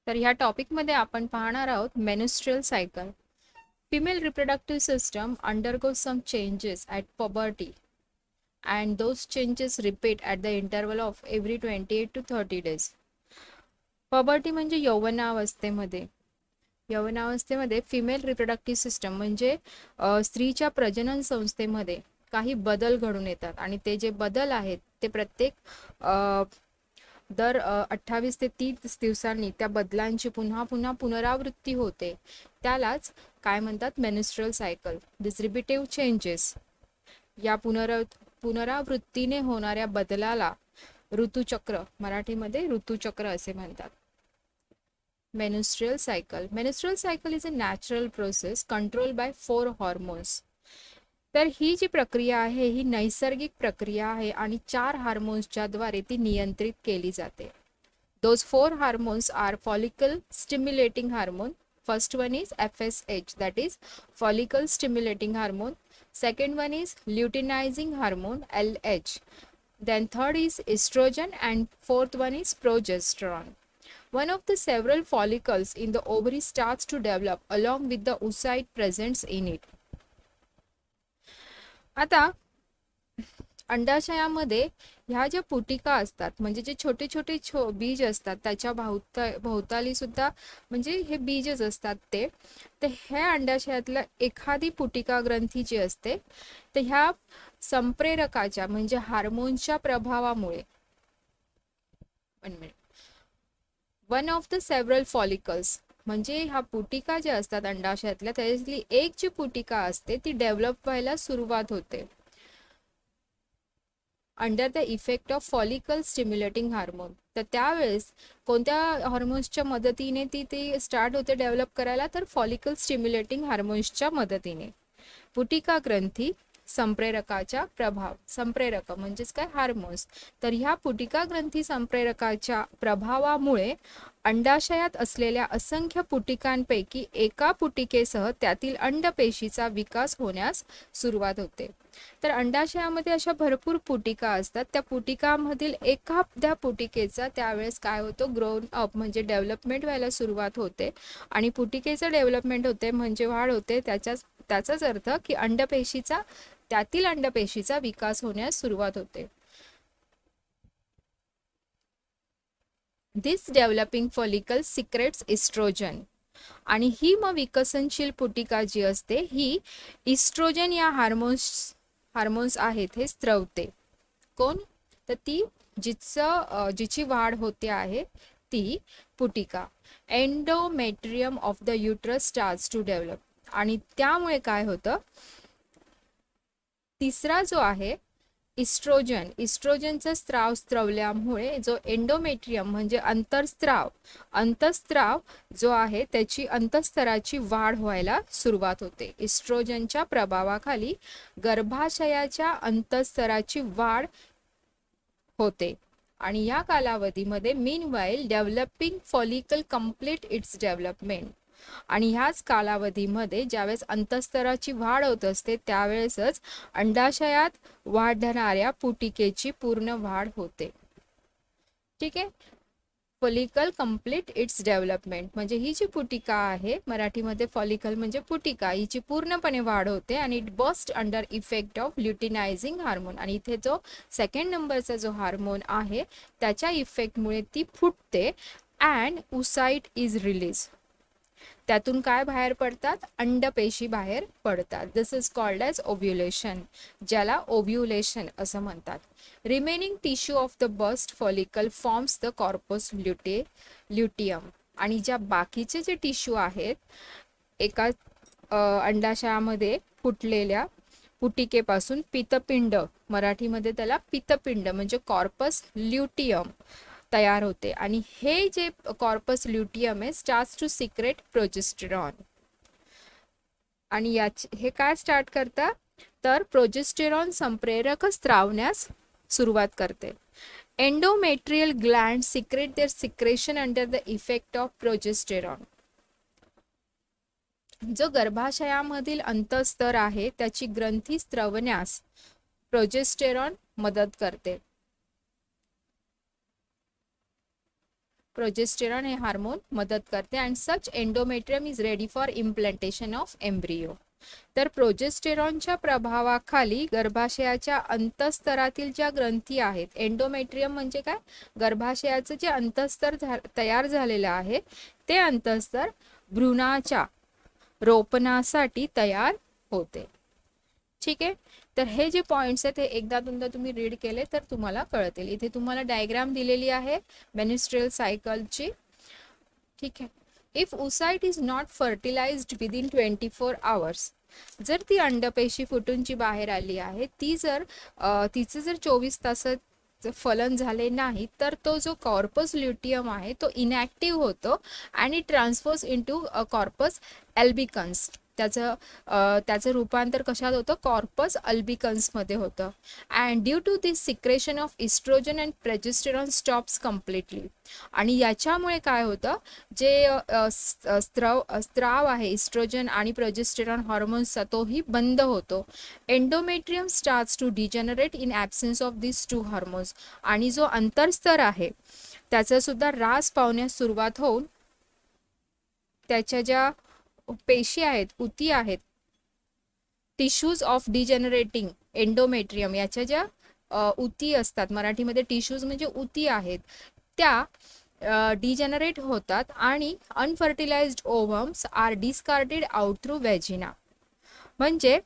तर ह्या टॉपिकमध्ये आपण पाहणार आहोत menstrual cycle. Female reproductive system undergoes some changes at puberty and those changes repeat at the interval of every 28 to 30 days. Puberty म्हणजे यौवनावस्थेमध्ये female reproductive system म्हणजे स्त्रीच्या प्रजनन संस्थेमध्ये काही बदल घडून येतात आणि ते जे बदल आहेत ते प्रत्येक दर 28 ते 30 दिवसांनी त्या बदलांची पुन्हा पुन्हा पुनरावृत्ती होते. त्यालाच काय म्हणतात? Menstrual cycle. This repetitive changes, या पुनरावृत्तीने होणाऱ्या बदलाला ऋतुचक्र, मराठीमध्ये ऋतुचक्र असे म्हणतात. Menstrual cycle is a natural process control by 4 hormones. तर ही जी प्रक्रिया आहे ही नैसर्गिक प्रक्रिया आहे आणि 4 हार्मोन्सच्या द्वारे ती नियंत्रित केली जाते. Those 4 hormones are follicle stimulating hormone. First one is FSH, that is follicle stimulating hormone. Second one is luteinizing hormone, LH. Then third is estrogen and fourth one is progesterone. One of the several follicles in the ovary starts to develop along with the oocyte present in it. आता अंडाशयामध्ये ह्या ज्या पुटिका असतात म्हणजे जे छोटे छोटे बीज असतात त्याच्या भोवताली सुद्धा म्हणजे हे बीजच असतात ते. तर ह्या अंडाशयातल्या एखादी पुटिका ग्रंथी जी असते तर ह्या संप्रेरकाच्या म्हणजे हार्मोन्सच्या प्रभावामुळे one of the several follicles म्हणजे ह्या पुटिका ज्या असतात अंडाशयातल्या त्याच्यातली एक जी पुटिका असते ती डेव्हलप व्हायला सुरुवात होते under the effect of follicle stimulating hormone. तर त्यावेळेस कोणत्या हार्मोन्सच्या मदतीने ती स्टार्ट होते डेव्हलप करायला? तर फॉलिकल स्टिम्युलेटिंग हार्मोन्सच्या मदतीने. पुटिका ग्रंथी संप्रेरकाच्या प्रभाव, संप्रेरक म्हणजेच काय? हार्मोन्स. तर ह्या पुटिका ग्रंथी संप्रेरकाच्या प्रभावामुळे अंडाशयात असलेल्या असंख्य पुटिकांपैकी एका पुटिकेसह त्यातील अंडपेशीचा विकास होण्यास सुरुवात होते. तर अंडाशयामध्ये अशा भरपूर पुटिका असतात. त्या पुटिकामधील एखाद्या पुटिकेचा त्यावेळेस काय होतो? ग्रोन अप म्हणजे डेव्हलपमेंट व्हायला सुरुवात होते आणि पुटिकेचं डेव्हलपमेंट होते म्हणजे वाढ होते. त्याचाच अर्थ की त्यातील अंडपेशीचा विकास होण्यास सुरुवात होते. दिस डेव्हलपिंग फॉलिकल सिक्रेट्स इस्ट्रोजन. आणि ही मग विकसनशील पुटिका जी असते ही इस्ट्रोजन या हार्मोन्स आहेत हे स्त्रवते. कोण? तर ती जिची वाढ होते आहे ती पुटिका. Endometrium of the uterus starts to develop. आणि त्यामुळे काय होतं? तिसरा जो आहे इस्ट्रोजनचा स्त्रवल्यामुळे जो एंडोमेट्रियम म्हणजे अंतःस्त्राव जो आहे त्याची अंतःस्तराची वाढ व्हायला सुरुवात होते. इस्ट्रोजनच्या प्रभावाखाली गर्भाशयाच्या अंतःस्तराची वाढ होते आणि या कालावधीमध्ये meanwhile developing follicle complete it's development. आणि ह्याच कालावधीमध्ये ज्यावेळेस अंतःस्तराची वाढ होत असते त्यावेळेसच अंडाशयात वाढणाऱ्या पुटिकेची पूर्ण वाढ होते. ठीक आहे. फॉलिकल कंप्लीट इट्स डेव्हलपमेंट म्हणजे ही जी पुटिका आहे, मराठीमध्ये फॉलिकल म्हणजे पुटिका, हिची पूर्णपणे वाढ होते आणि it burst under effect of luteinising hormone. आणि इथे जो सेकंड नंबरचा जो हार्मोन आहे त्याच्या इफेक्टमुळे ती फुटते अँड oocyte इज रिलीज. त्यातून काय बाहेर पडतात? अंडपेशी बाहेर पडतात. This is called as ovulation, ज्याला ओव्ह्युलेशन असं म्हणतात. Remaining tissue of the burst follicle forms the corpus luteum. आणि ज्या बाकीचे जे टिश्यू आहेत एका अंडाशयामध्ये फुटलेल्या पुटिकेपासून पित्तपिंड, मराठीमध्ये त्याला पित्तपिंड म्हणजे कॉर्पस ल्युटियम तयार होते. आणि हे जे कॉर्पस ल्युटियम आहे स्टार्ट्स टू सिक्रेट प्रोजेस्टेरॉन. आणि हे काय स्टार्ट करता? तर प्रोजेस्टेरॉन संप्रेरक स्त्रावण्यास सुरुवात करते. Endometrial gland secrete their secretion under the effect of progesterone. जो गर्भाशयामधील अंतःस्तर आहे त्याची ग्रंथी स्त्रवण्यास प्रोजेस्टेरॉन मदत करते. प्रोजेस्टेरॉन हे हार्मोन मदत करते and such endometrium is ready for implantation of embryo. तर प्रोजेस्टेरॉनच्या प्रभावाखाली गर्भाशयाच्या अंतःस्तरातील ज्या ग्रंथी आहेत, एंडोमेट्रियम म्हणजे काय, गर्भाशयाचं जे अंतःस्तर तयार झालेलं आहे ते अंतःस्तर भ्रूणाच्या रोपणासाठी तयार होते. ठीक आहे. तर हे जे पॉइंट्स आहेत हे एकदा दोनदा तुम्ही रीड केले तर तुम्हाला कळतील. इथे तुम्हाला डायग्राम दिलेली आहे मेन्स्ट्रुअल सायकलची. ठीक आहे. If oocyte is not fertilised within 24 hours, जर ती अंडपेशी फुटून जी बाहेर आली आहे ती जर तिचं जर 24 तासात फलन झाले नाही तर तो जो कॉर्पस ल्युटियम आहे तो इनॅक्टिव्ह होतो आणि ट्रान्सफर्स इनटू कॉर्पस अल्बिकन्स. त्याचं रूपांतर कशात होतं, कॉर्पस अल्बिकन्समध्ये होतं. And due to this secretion of oestrogen and progesterone stops completely. आणि याच्यामुळे काय होतं, जे स्त्राव आहे इस्ट्रोजन आणि प्रोजेस्टेरॉन हॉर्मोन्सचा तोही बंद होतो. Endometrium starts to degenerate in absence of this two hormones. आणि जो अंतर्स्तर आहे त्याचा सुद्धा ऱ्हास पावण्यास सुरुवात होऊन त्याच्या ज्या पेशी आहेत, उती आहेत, टिश्यूज ऑफ डिजेनरेटिंग एंडोमेट्रियम, याच्या ज्या उती असतात, मराठीमध्ये टिश्यूज म्हणजे उती आहेत, त्या डिजेनरेट होतात आणि unfertilised ovums are discarded out through vagina. म्हणजे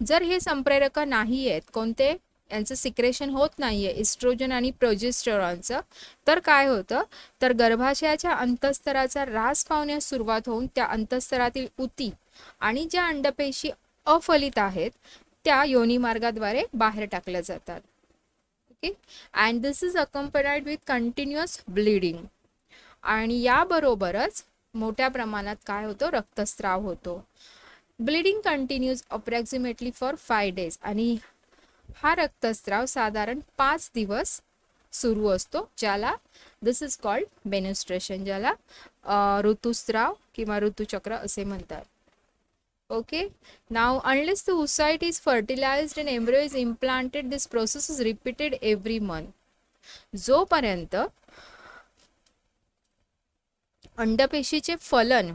जर हे संप्रेरक नाही आहेत, कोणते, यांचं सिक्रेशन होत नाही आहे इस्ट्रोजन आणि प्रोजेस्टेरॉनचं, तर काय होतं, तर गर्भाशयाच्या अंतःस्तराचा ऱ्हास पावण्यास सुरुवात होऊन त्या अंतःस्तरातील उती आणि ज्या अंडपेशी अफलित आहेत त्या योनिमार्गाद्वारे बाहेर टाकल्या जातात. Okay. And this is accompanied with continuous bleeding. आणि याबरोबरच मोठ्या प्रमाणात काय होतं, रक्तस्राव होतो. Bleeding continues approximately for 5 days. आणि हा रक्तस्राव साधारण 5 दिवस सुरू असतो, ज्याला दिस इज कॉल्ड मेन्स्ट्रुएशन, ज्याला ऋतुस्राव किंवा ऋतुचक्र असे म्हणतात. Okay. Now unless the oocyte is fertilised and embryo is implanted, this process is repeated every month. जोपर्यंत अंडपेशीचे फलन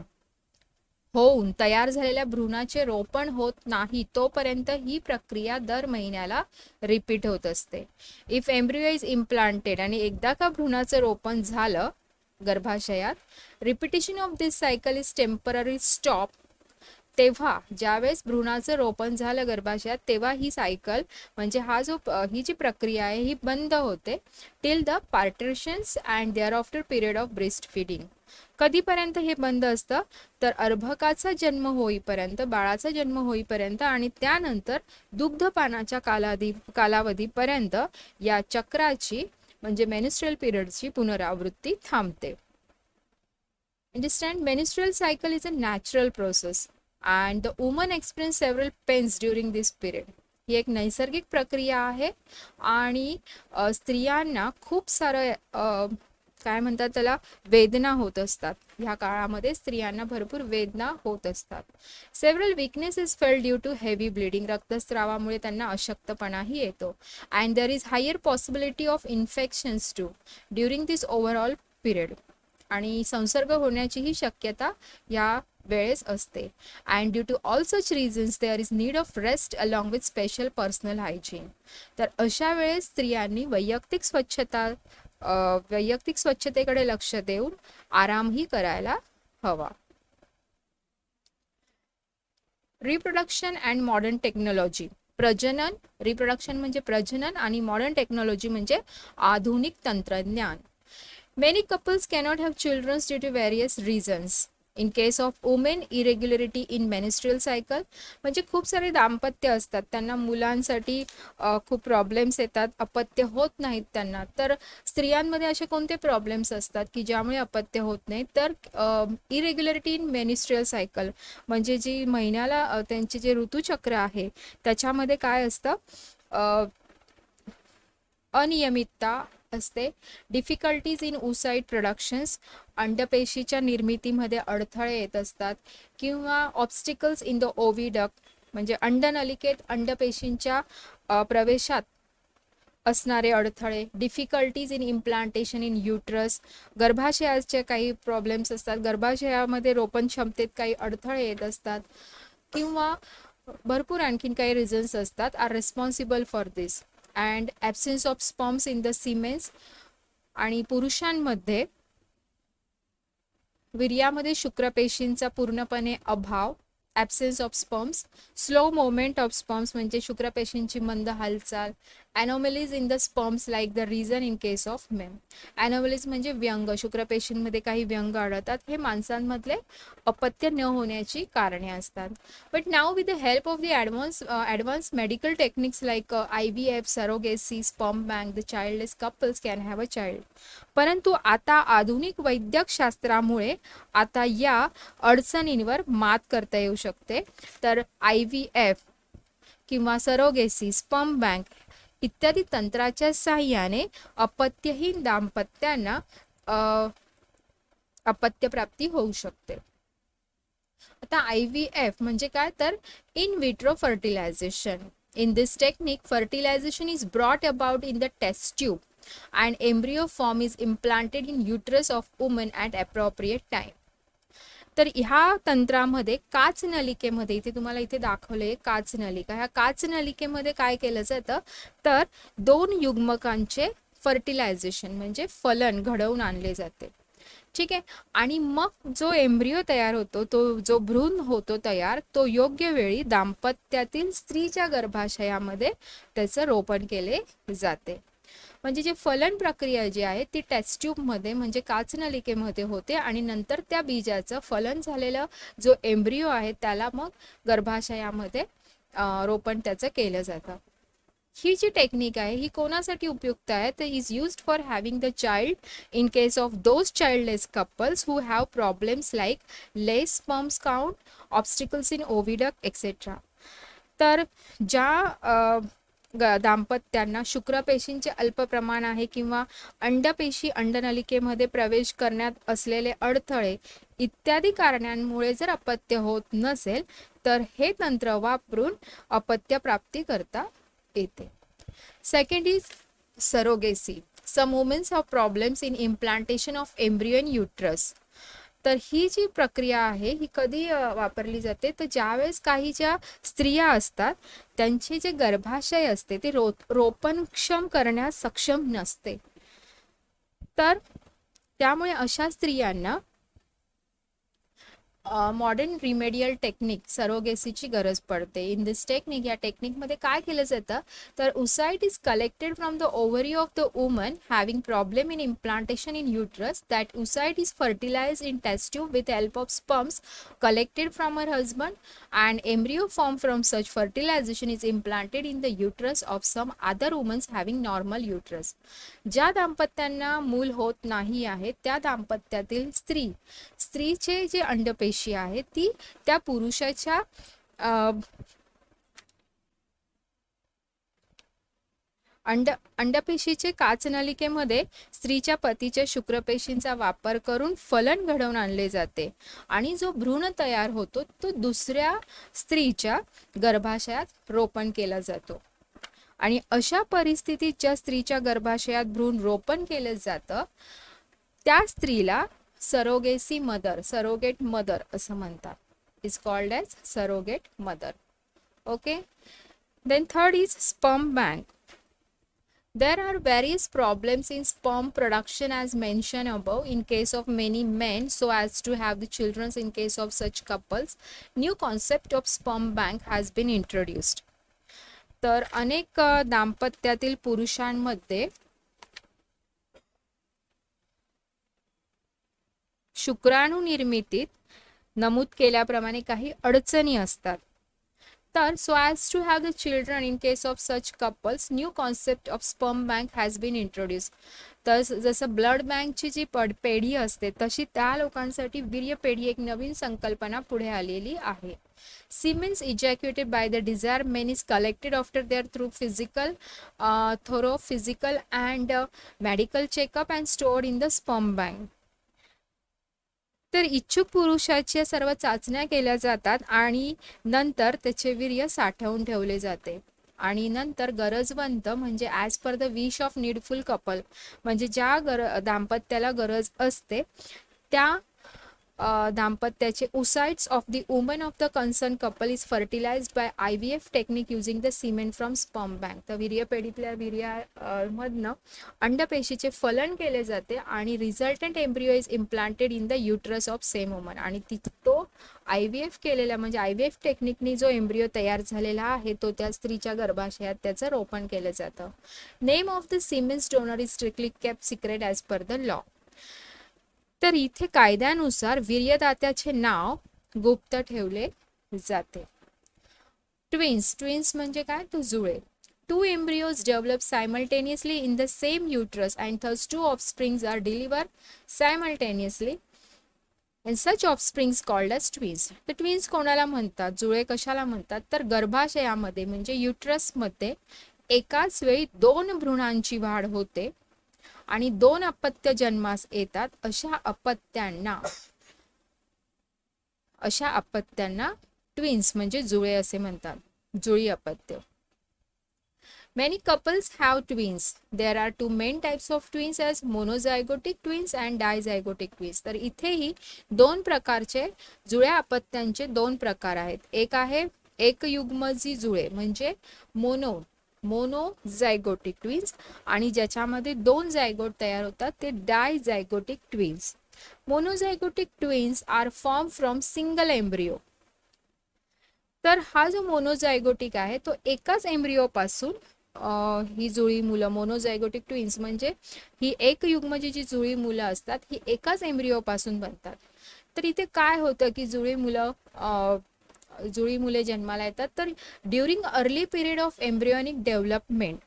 होऊन तयार झालेल्या भ्रूणाचे रोपण होत नाही तोपर्यंत ही प्रक्रिया दर महिन्याला रिपीट होत असते. इफ एम्ब्रियो इज इम्प्लांटेड, आणि एकदा का भ्रूणाचं रोपण झालं गर्भाशयात, repetition of this cycle is temporary stop. तेव्हा ज्यावेळेस भ्रूणाचं रोपण झालं गर्भाशयात तेव्हा ही सायकल म्हणजे ही जी प्रक्रिया आहे ही बंद होते till the partitions and thereafter period of breast feeding. कधीपर्यंत हे बंद असतं, तर अर्भकाचा जन्म होईपर्यंत, बाळाचा जन्म होईपर्यंत आणि त्यानंतर दुग्धपानाच्या कालावधीपर्यंत या चक्राची म्हणजे मेन्स्ट्रुअल पिरियडची पुनरावृत्ती थांबते. Understand? Menstrual cycle is a natural process and the woman experience several pains during this period. ही एक नैसर्गिक प्रक्रिया आहे आणि स्त्रियांना खूप सारं काय म्हणतात त्याला, वेदना होत असतात. ह्या काळामध्ये स्त्रियांना भरपूर वेदना होत असतात. Several weakness is felt due to heavy bleeding. रक्तस्रावामुळे त्यांना अशक्तपणाही येतो. And there is higher possibility of infections too during this overall period. आणि संसर्ग होण्याचीही शक्यता या वेळेस असते. And due to all such reasons there is need of rest along with special personal hygiene. तर अशा वेळेस स्त्रियांनी वैयक्तिक स्वच्छतेकडे लक्ष देऊन आरामही करायला हवा. Reproduction and modern technology. प्रजनन, रिप्रोडक्शन म्हणजे प्रजनन आणि मॉडर्न टेक्नॉलॉजी म्हणजे आधुनिक तंत्रज्ञान. Many couples cannot have children due to various reasons. In case of women, irregularity in menstrual cycle, म्हणजे खूप सारे दाम्पत्य असतात त्यांना मुलांसाठी खूप प्रॉब्लेम्स येतात, अपत्य होत नाहीत त्यांना. तर स्त्रियांमध्ये असे कोणते प्रॉब्लेम्स असतात की ज्यामुळे अपत्य होत नाही, तर इरेग्युलरिटी इन मेन्स्ट्रुअल सायकल म्हणजे जी महिन्याला त्यांचे जे ऋतुचक्र आहे त्याच्यामध्ये काय असतं, अनियमितता असते. डिफिकल्टीज इन oocyte प्रोडक्शन्स, अंडपेशीच्या निर्मितीमध्ये अडथळे येत असतात. किंवा ऑब्स्टिकल्स इन द ओव्हिडक्ट म्हणजे अंडनलिकेत अंडपेशींच्या प्रवेशात असणारे अडथळे, difficulties in implantation in uterus, गर्भाशयाचे काही प्रॉब्लेम्स असतात, गर्भाशयामध्ये रोपण क्षमतेत काही अडथळे येत असतात, किंवा भरपूर आणखीन काही रिझन्स असतात are responsible for this. And absence of sperms in the semens, आणि पुरुषांमध्ये वीर्यामध्ये शुक्रपेशींचा पूर्णपणे अभाव, absence of sperms, slow moment of sperms म्हणजे शुक्रपेशींची मंद हालचाल, anomalies in the sperms like the reason in case of men. Anomalies म्हणजे व्यंग, शुक्रपेशींमध्ये काही व्यंग आढळतात, हे माणसांमधले अपत्य न होण्याची कारणे असतात. But now with the help of the advance medical techniques like IVF, surrogacy, sperm bank, the childless couples can have a child. परंतु आता आधुनिक वैद्यकशास्त्रामुळे आता या अडचणींवर मात करता येऊ शकते. तर IVF किंवा सरोगेसी, स्पर्म बँक इत्यादी तंत्राच्या साहाय्याने अपत्यहीन दाम्पत्यांना अपत्यप्राप्ती होऊ शकते. आता IVF म्हणजे काय, तर in vitro fertilisation. In this technique fertilization is brought about in the test tube and embryo form is implanted in uterus of woman at appropriate time. तर ह्या तंत्रामध्ये काच नलिकेमध्ये, इथे तुम्हाला इथे दाखवले काच नलिका, ह्या काच नलिकेमध्ये काय केलं जातं, तर 2 युग्मकांचे फर्टिलायझेशन म्हणजे फलन घडवून आणले जाते. ठीक आहे. आणि मग जो एम्ब्रियो तयार होतो, तो जो भ्रूण होतो तयार, तो योग्य वेळी दाम्पत्यातील स्त्रीच्या गर्भाशयामध्ये त्याचं रोपण केले जाते. म्हणजे जे फलन प्रक्रिया जी आहे ती टेस्ट ट्यूबमध्ये म्हणजे काच नलिकेमध्ये होते, आणि नंतर त्या बीजाचं फलन झालेलं जो एम्ब्रियो आहे त्याला मग गर्भाशयामध्ये रोपण त्याचं केलं जातं. ही जी टेक्निक आहे ही कोणासाठी उपयुक्त आहे, तर is used for having the child in case of those childless couples who have problems like less sperms count, obstacles in oviduct etcetera. तर ज्या दाम्पत्यांना शुक्रपेशींचे अल्प प्रमाण आहे किंवा अंडपेशी अंडनलिकेमध्ये प्रवेश करण्यात असलेले अडथळे इत्यादी कारणांमुळे जर अपत्य होत नसेल तर हे तंत्र वापरून अपत्य प्राप्ती करता येते. Second is surrogacy. Some womens have problems in implantation of embryo in uterus. तर ही जी प्रक्रिया आहे ही कधी वापरली जाते, तर ज्यावेळेस काही ज्या स्त्रिया असतात त्यांचे जे गर्भाशय असते ते रोपणक्षम करण्यास सक्षम नसते, तर त्यामुळे अशा स्त्रियांना मॉडर्न रिमेडियल टेक्निक सरोगेसीची गरज पडते. इन दिस टेक्निक, या टेक्निकमध्ये काय केलं जातं, तर oocyte is collected from the ovary of the woman having problem in implantation in uterus. That oocyte is fertilised in test tube with help of sperms collected from her husband and embryo form from such fertilisation is implanted in the uterus of some other womans having normal uterus. ज्या दाम्पत्यांना मूल होत नाही आहे त्या दाम्पत्यातील स्त्रीचे जे अंडपेशी आहे ती त्या पुरुषाच्या अंडपेशीचे काच नलिकेमध्ये स्त्रीच्या पतीच्या शुक्रपेशींचा वापर करून फलन घडवून आणले जाते, आणि जो भ्रूण तयार होतो तो दुसऱ्या स्त्रीच्या गर्भाशयात रोपण केला जातो. आणि अशा परिस्थितीत ज्या स्त्रीच्या गर्भाशयात भ्रूण रोपण केलं जातं त्या स्त्रीला सरोगेसी मदर, सरोगेट मदर असं म्हणतात. Is called as surrogate mother. Okay. Then third is sperm bank. There are various problems in sperm production as mentioned above in case of many men so as to have the children in case of such couples. New concept of sperm bank has been introduced. तर अनेक दाम्पत्यातील पुरुषांमध्ये शुक्राणू निर्मितीत नमूद केल्याप्रमाणे काही अडचणी असतात. तर so as to have the children in case of such couples, new concept of sperm bank has been introduced. तर जसं ब्लड बँकची जी पेढी असते तशी त्या लोकांसाठी वीर्य पेढी एक नवीन संकल्पना पुढे आलेली आहे. Semen ejaculated by the desired men is collected after their through thorough physical and medical checkup and stored in the sperm bank. तर इच्छुक पुरुषाच्या सर्व चाचण्या केल्या जातात आणि नंतर त्याचे वीर्य साठवून ठेवले जाते. आणि नंतर गरजवंत म्हणजे as per the wish of needful couple, म्हणजे ज्या दाम्पत्याला गरज असते त्या दाम्पत्याचे oocytes of the woman of the concerned couple is fertilized by IVF technique using the semen from sperm bank. तर वीर्यपेढीतल्या वीर्यामधनं अंडपेशीचे फलन केले जाते आणि resultant embryo is implanted in the uterus of same woman, आणि तो IVF केलेला म्हणजे IVF टेक्निकनी जो एम्ब्रियो तयार झालेला आहे तो त्या स्त्रीच्या गर्भाशयात त्याचं रोपण केलं जातं. Name of the semens donor is strictly kept secret as per the law. तर इथे कायद्यानुसार वीर्यदात्याचे नाव गुप्त ठेवले जाते. ट्विन्स म्हणजे काय, तो जुळे. Two embryos develop simultaneously in the same uterus and thus two offsprings are delivered simultaneously and such offsprings called as twins. तर ट्विन्स कोणाला म्हणतात, जुळे कशाला म्हणतात, तर गर्भाशयामध्ये म्हणजे युट्रसमध्ये एकाच वेळी दोन भ्रूणांची वाढ होते आणि दोन अपत्य जन्मास येतात, अशा अपत्यांना ट्विन्स म्हणजे जुळे असे म्हणतात, जुळी अपत्य. Many couples have twins. There are two main types of twins as monozygotic twins and dizygotic twins. तर इथेही दोन प्रकारचे जुळ्या अपत्यांचे दोन प्रकार आहेत. एक आहे एकयुग्मजी जुळे म्हणजे मोनोझायगोटिक ट्विन्स, आणि ज्याच्यामध्ये दोन जायगोट तयार होतात ते dizygotic twins. Monozygotic twins are form from single embryo. तर हा जो मोनोझायगोटिक आहे तो एकाच एम्ब्रिओ पासून ही जुळी मुलं, मोनोझायगोटिक ट्विन्स म्हणजे ही एकयुग्मची जी जुळी मुलं असतात ही एकाच एम्ब्रिओ पासून बनतात. तर इथे काय होतं की जुळी मुले जन्माला येतात तर during early period of embryonic development,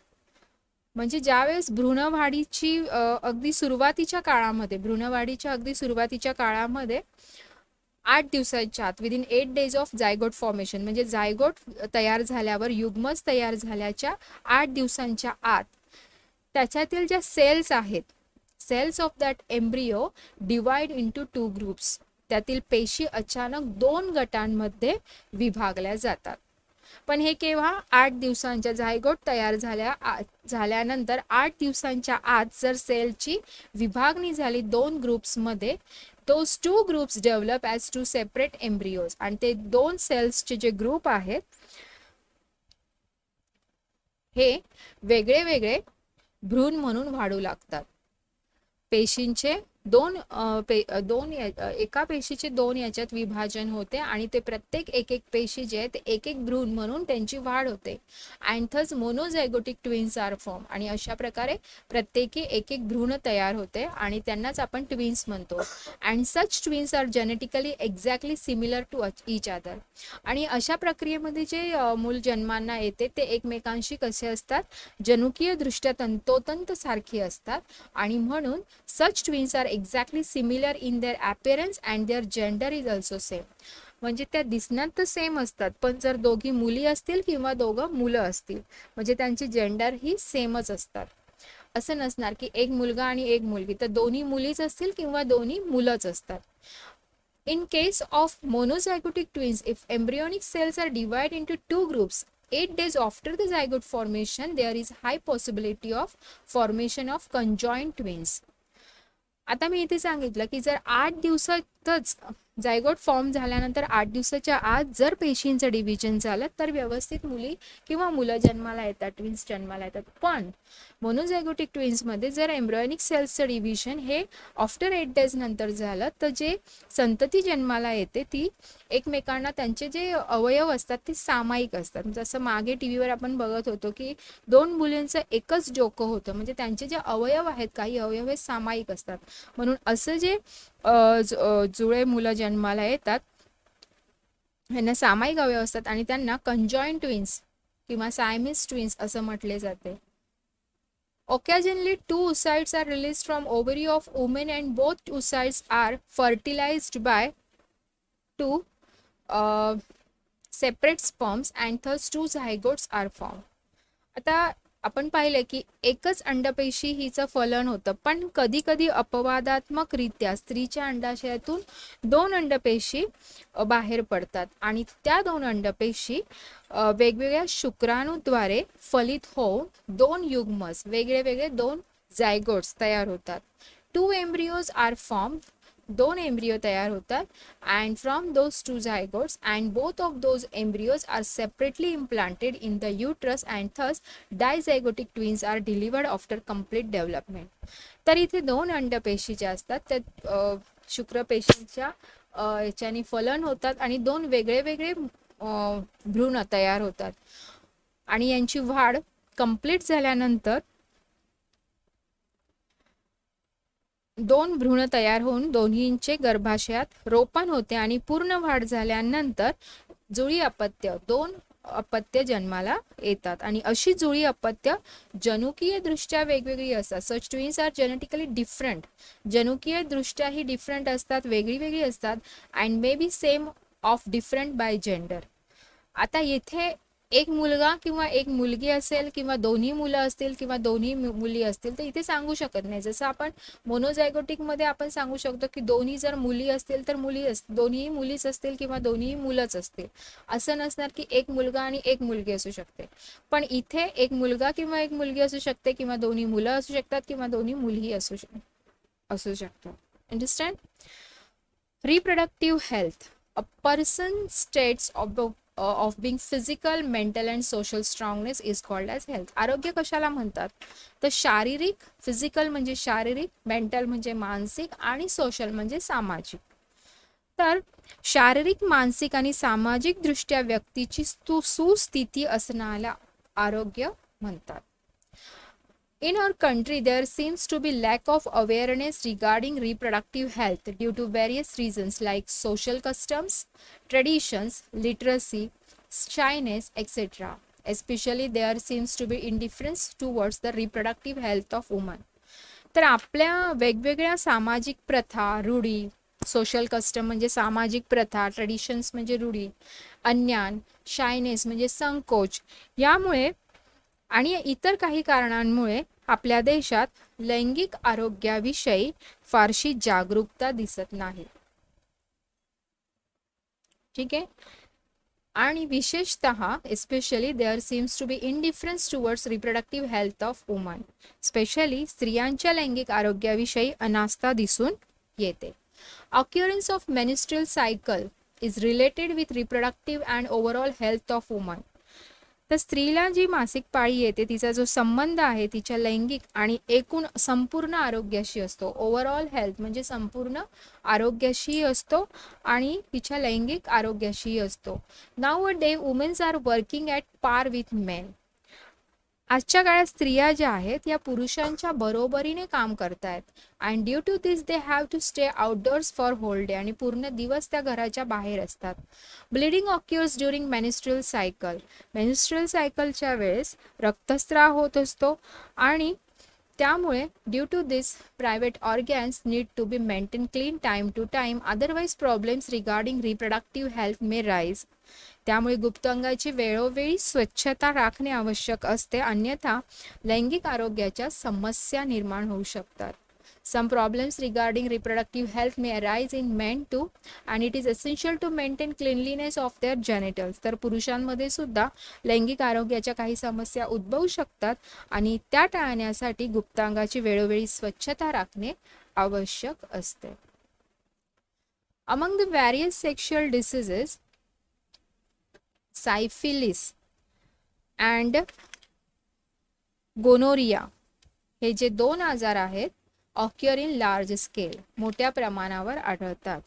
म्हणजे ज्यावेळेस भ्रूणवाढीच्या अगदी सुरुवातीच्या काळामध्ये 8 दिवसांच्या आत within 8 days of zygote formation, म्हणजे जायगोट तयार झाल्यावर युग्मज तयार झाल्याच्या 8 दिवसांच्या आत त्याच्यातील ज्या सेल्स आहेत, cells of that embryo divide into 2 groups, त्यातील पेशी अचानक 2 गटांमध्ये विभागल्या जातात. पण हे केव्हा, 8 दिवसांच्या जायगोट तयार झाल्यानंतर 8 दिवसांच्या आत जर सेलची विभागणी झाली 2 ग्रुप्समध्ये, those two groups develop as two separate embryos, आणि ते दोन सेल्सचे जे ग्रुप आहेत हे वेगळे वेगळे भ्रूण म्हणून वाढू लागतात. पेशींचे एका पेशीचे दोन याच्यात विभाजन होते आणि ते प्रत्येक एक पेशी जे आहे ते एक भ्रूण म्हणून त्यांची वाढ होते. And thus monozygotic twins are form, आणि अशा प्रकारे प्रत्येकी एक भ्रूण तयार होते आणि त्यांनाच आपण ट्विन्स म्हणतो. And such twins are genetically exactly similar to each other. आणि अशा प्रक्रियेमध्ये जे मूल जन्मांना येते ते एकमेकांशी कसे असतात, जनुकीय दृष्ट्या तंतोतंत सारखी असतात, आणि म्हणून such twins are exactly similar in their appearance and their gender is also same. म्हणजे त्या दिसण्यात तर सेम असतात, पण जर दोघी मुली असतील किंवा दोघं मुलं असतील म्हणजे त्यांची जेंडर ही सेमच असतात. असं नसणार की एक मुलगा आणि एक मुलगी, तर दोन्ही मुलीच असतील किंवा दोन्ही मुलंच असतात. In case of monozygotic twins, if embryonic cells are divided into 2 groups, 8 days after the zygote formation, there is high possibility of formation of conjoined twins. आता मी इथे सांगितलं की जर 8 दिवसातच जायगोट फॉर्म झाल्यानंतर 8 दिवसाच्या आत जर पेशींचं डिव्हिजन झालं तर व्यवस्थित मुली किंवा मुलं जन्माला येतात, ट्विन्स जन्माला येतात. पण मोनोझायगोटिक ट्विन्समध्ये जर एम्ब्रियोनिक सेल्सचं डिव्हिजन हे आफ्टर 8 days नंतर झालं तर जे संतती जन्माला येते ती एकमेकांना त्यांचे जे अवयव असतात ते सामायिक असतात. जसं मागे टीव्हीवर आपण बघत होतो की 2 मुलींचं एकच डोकं होतं, म्हणजे त्यांचे जे अवयव आहेत काही अवयव हे सामायिक असतात. म्हणून असं जे जुळे मुलं जन्माला येतात ह्यांना सामायिक अवयव असतात आणि त्यांना कंजॉइंट ट्विन्स किंवा सायमिस ट्विन्स असं म्हटले जाते. Occasionally, 2 oocytes are released from ovary of women and both oocytes are fertilized by 2 separate sperms and thus 2 zygotes are formed. आता आपण पाहिलं की एकच अंडपेशी हिचं फलन होतं, पण कधी कधी अपवादात्मकरित्या स्त्रीच्या अंडाशयातून 2 अंडपेशी बाहेर पडतात आणि त्या 2 अंडपेशी वेगवेगळ्या शुक्राणूद्वारे फलित होऊन 2 युग्मस वेगळे वेगळे 2 झायगोट्स तयार होतात. 2 एम्ब्रियोज आर फॉर्म्ड, 2 एम्ब्रियो तयार होतात and from those 2 zygotes and both of those embryos are separately implanted in the uterus and thus dizygotic twins are delivered after complete development. तर इथे 2 अंडपेशी ज्या असतात त्या शुक्रपेशींच्या याच्याने फलन होतात आणि 2 वेगळे वेगळे भ्रूण तयार होतात आणि यांची वाढ कंप्लीट झाल्यानंतर 2 भ्रूण तयार होऊन दोन्हींचे गर्भाशयात रोपण होते आणि पूर्ण वाढ झाल्यानंतर जुळी अपत्य 2 अपत्य जन्माला येतात आणि अशी जुळी अपत्य जनुकीय दृष्ट्या वेगवेगळी असतात. Such twins are genetically different. जनुकीय दृष्ट्या ही डिफरंट असतात, वेगळी वेगळी असतात and may be same of different by gender. आता येथे एक मुलगा किंवा एक मुलगी असेल किंवा दोन्ही मुलं असतील किंवा दोन्ही मुली असतील तर इथे सांगू शकत नाही. जसं आपण मोनोझायगोटिक मध्ये आपण सांगू शकतो की दोन्ही जर मुली असतील तर दोन्ही मुलीच असतील किंवा दोन्ही मुलंच असतील. असं नसणार की एक मुलगा आणि एक मुलगी असू शकते, पण इथे एक मुलगा किंवा एक मुलगी असू शकते किंवा दोन्ही मुलं असू शकतात किंवा दोन्ही मुलीही असू शकतात. Understand? Reproductive health. A person's states of being physical, mental and social strongness is called as health. आरोग्य कशाला म्हणतात? तर शारीरिक, फिजिकल म्हणजे शारीरिक, मेंटल म्हणजे मानसिक आणि सोशल म्हणजे सामाजिक. तर शारीरिक, मानसिक आणि सामाजिक दृष्ट्या व्यक्तीची सुस्थिती असणाऱ्याला आरोग्य म्हणतात. In our country, there seems to be lack of awareness regarding reproductive health due to various reasons like social customs, traditions, literacy, shyness, etc. Especially there seems to be indifference towards the reproductive health of women. तर आपल्या वेगवेगळ्या सामाजिक प्रथा, रूढी, social custom म्हणजे सामाजिक प्रथा, traditions म्हणजे रूढी, अज्ञान, शायनेस म्हणजे संकोच, यामुळे आणि इतर काही कारणांमुळे आपल्या देशात लैंगिक आरोग्याविषयी फारशी जागरूकता दिसत नाही. ठीक आहे. आणि विशेषतः especially there seems to be indifference towards reproductive health of woman. Specially स्त्रियांच्या लैंगिक आरोग्याविषयी अनास्था दिसून येते. Occurrence of menstrual cycle is related with reproductive and overall health of women. तर स्त्रीला जी मासिक पाळी येते तिचा जो संबंध आहे तिच्या लैंगिक आणि एकूण संपूर्ण आरोग्याशी असतो. ओव्हरऑल हेल्थ म्हणजे संपूर्ण आरोग्याशी असतो आणि तिच्या लैंगिक आरोग्याशी असतो. Nowadays womens are working at par with men. आजच्या काळात स्त्रिया ज्या आहेत या पुरुषांच्या बरोबरीने काम करतायत and due to this they have to stay outdoors for whole day. आणि पूर्ण दिवस त्या घराच्या बाहेर असतात. Bleeding occurs during menstrual cycle. Menstrual सायकलच्या वेळेस रक्तस्राव होत असतो आणि त्यामुळे due to this private organs need to be maintain clean time to time, otherwise problems regarding reproductive health may rise. त्यामुळे गुप्तांगाची वेळोवेळी स्वच्छता राखणे आवश्यक असते, अन्यथा लैंगिक आरोग्याच्या समस्या निर्माण होऊ शकतात. Some problems regarding reproductive health may arise in men too and it is essential to maintain cleanliness of their genitals. तर पुरुषांमध्ये सुद्धा लैंगिक आरोग्याच्या काही समस्या उद्भवू शकतात आणि त्या टाळण्यासाठी गुप्तांगाची वेळोवेळी स्वच्छता राखणे आवश्यक असते. Among the various sexual diseases, syphilis and gonorrhoea हे जे 2 आजार आहेत ऑक्युअर इन लार्ज स्केल, मोठ्या प्रमाणावर आढळतात.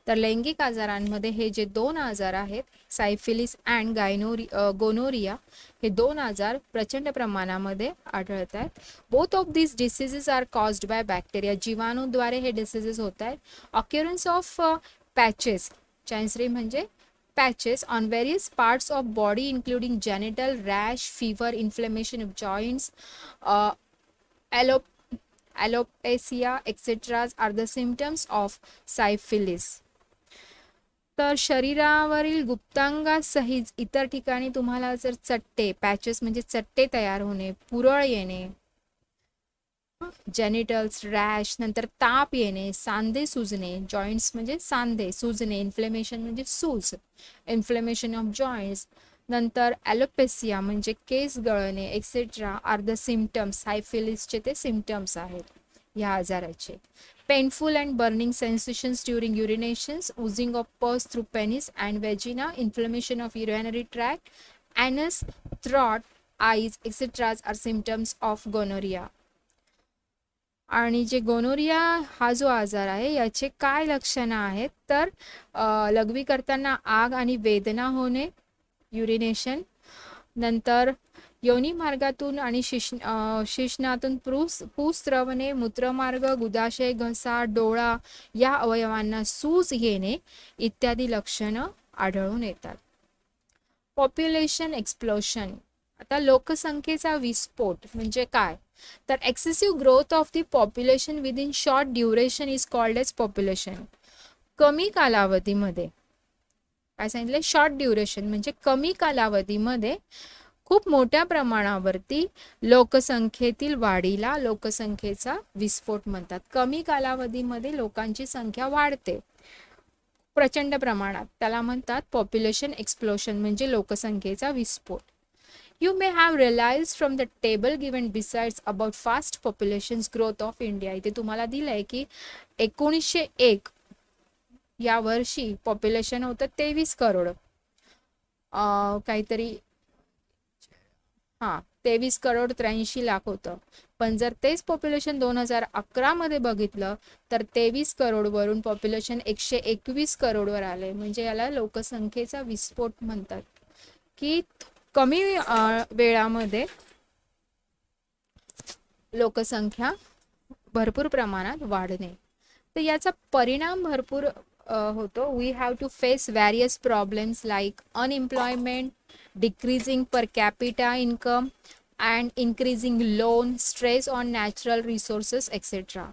तर लैंगिक आजारांमध्ये हे जे 2 आजार आहेत सायफिलिस अँड गोनोरिया हे 2 आजार प्रचंड प्रमाणामध्ये आढळतात. Both of these diseases are caused by bacteria. जीवाणूद्वारे हे डिसीजेस होत आहेत. ऑक्युरन्स ऑफ पॅचेस, चान्सरी म्हणजे patches on various parts of body including genital, rash, fever, inflammation of joints, alopecia, etc. are the symptoms of syphilis. तर शरीरावरील गुप्तांगासहित इतर ठिकाणी तुम्हाला जर चट्टे, पॅचेस म्हणजे चट्टे तयार होणे, पुरळ येणे, जेनिटल्स, रॅश, नंतर ताप येणे, सांधे सुजणे, जॉईंट्स म्हणजे सांधे सुजणे, इन्फ्लेमेशन म्हणजे सूज, इन्फ्लेमेशन ऑफ जॉईंट्स, नंतर ॲलोपेसिया म्हणजे केस गळणे एक्सेट्रा आर द सिम्पटम्स. सायफिलिसचे ते सिम्पटम्स आहेत ह्या आजाराचे. Painful and burning sensations during urinations, oozing of pus through penis and vagina, inflammation of urinary tract, anus, throat, eyes etceteras are symptoms of gonorrhoea. आणि जे गोनोरिया हा जो आजार आहे याचे काय लक्षणं आहेत तर लघवी करताना आग आणि वेदना होणे, युरिनेशन, नंतर योनी मार्गातून आणि शिश्नातून पू स्रवणे, मूत्रमार्ग, गुदाशय, घसा, डोळा या अवयवांना सूज येणे इत्यादी लक्षणं आढळून येतात. Population explosion. आता लोकसंख्येचा विस्फोट म्हणजे काय तर excessive growth of the population within short duration is called as population. कमी कालावधीमध्ये काय सांगितलं, शॉर्ट ड्युरेशन म्हणजे कमी कालावधीमध्ये खूप मोठ्या प्रमाणावरती लोकसंख्येतील वाढीला लोकसंख्येचा विस्फोट म्हणतात. कमी कालावधीमध्ये लोकांची संख्या वाढते प्रचंड प्रमाणात, त्याला म्हणतात पॉप्युलेशन एक्सप्लोशन म्हणजे लोकसंख्येचा विस्फोट. You may have realized from the table given besides about fast populations growth of India. इथे तुम्हाला दिलंय की 1901 या वर्षी पॉप्युलेशन होतं 23 करोड, काहीतरी 23 करोड 83 लाख होतं. पण जर तेच पॉप्युलेशन 2011 मध्ये बघितलं तर 23 करोड वरून पॉप्युलेशन 121 करोडवर आले. म्हणजे याला लोकसंख्येचा विस्फोट म्हणतात की कमी वेळामध्ये लोकसंख्या भरपूर प्रमाणात वाढणे. तर याचा परिणाम भरपूर होतो. We have to face various problems like unemployment, decreasing per capita income and increasing loan, stress on natural resources etcetera.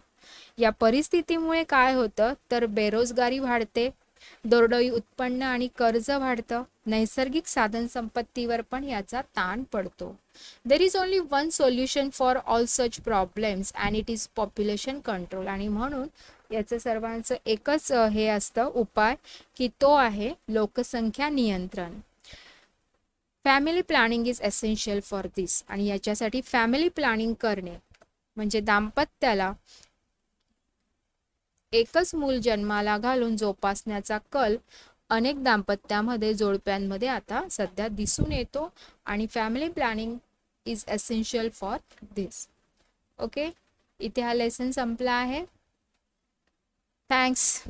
या परिस्थितीमुळे काय होतं तर बेरोजगारी वाढते, दरडोई उत्पन्न आणि कर्ज वाढतं, नैसर्गिक साधन संपत्तीवर पण याचा ताण पडतो. There is only one solution for all such problems and it is population control. आणि म्हणून याचं सर्वांचं एकच हे असतं उपाय की तो आहे लोकसंख्या नियंत्रण. Family planning is essential for this. आणि याच्यासाठी फॅमिली प्लॅनिंग करणे म्हणजे दाम्पत्याला एकच मूल जन्माला घालून जोपासण्याचा कल अनेक दाम्पत्यामध्ये, जोडप्यांमध्ये आता सध्या दिसून येतो. आणि family planning is essential for this. Okay, इथे हा लेसन संपला आहे. थँक्स.